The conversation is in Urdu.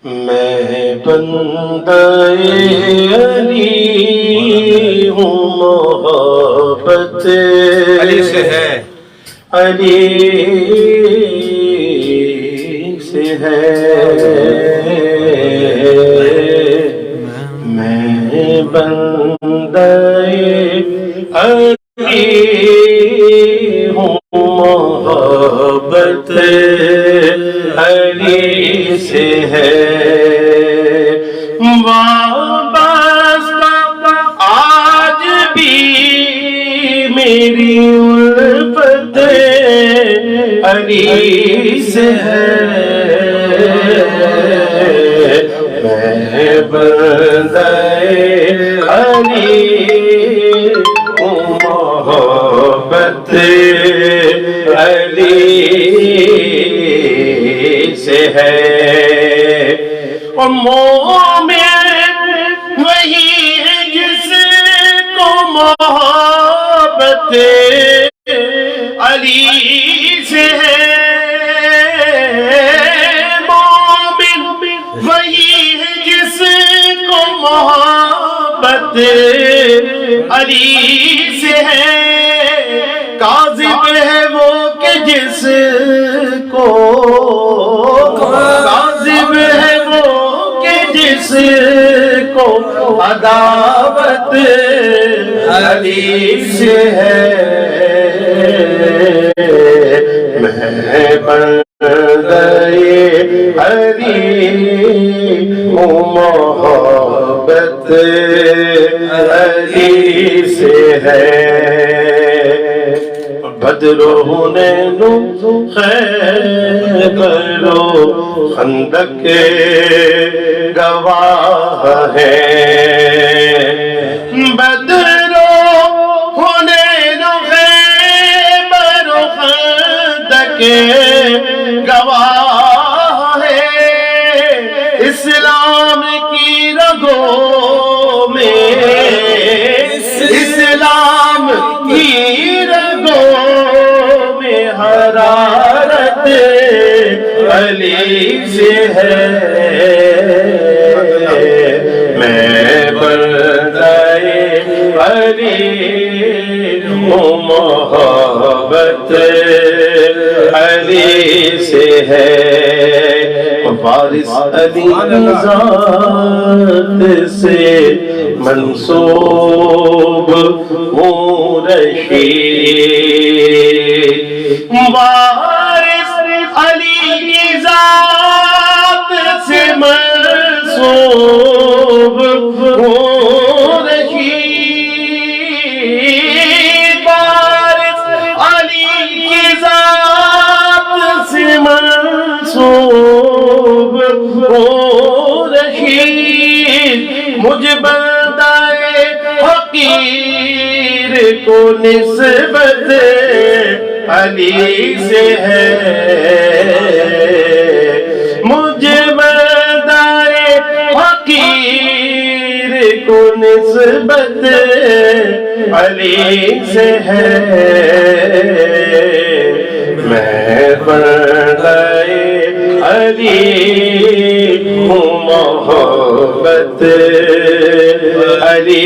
میں بندہ علی ہوں، محبت علی سے ہے، علی سے ہے۔ میں بندہ علی ہوں، محبت علی سے ہے۔ وابستہ آج بھی میری الفت علی سے ہے۔ میں بندہ علی ہوں، محبت علی سے ہے۔ اور مومن وہی ہے جس کو محبت علی سے ہے۔ مومن وہی ہے جس کو محبت علی سے ہے۔ کاذب ہے وہ کہ جس کو، کاذب ہے وہ کہ جس کو عداوت علی سے ہے۔ میں بندہ علی ہوں، محبت علی سے ہے۔ بدر و حنین و خیبر و خندق گواہ ہیں۔ بدر و حنین و خیبر و خندق گواہ ہیں۔ اسلام کی رگوں میں، اسلام کی حرارت علی سے ہے۔ میں بندہ علی ہوں، محبت علی سے ہے۔ وارث علی ذات سے منسوب ہوں رشید۔ وارث علی کی ذات سے منسوب ہوں رشید۔ وارث علی کی ذات سے منسوب ہوں رشید۔ مجھ بندہ حقیر کو نسبت علی سے ہے۔ مجھ بندہ حقیر کو نسبت علی سے ہے۔ میں بندہ علی ہوں، محبت علی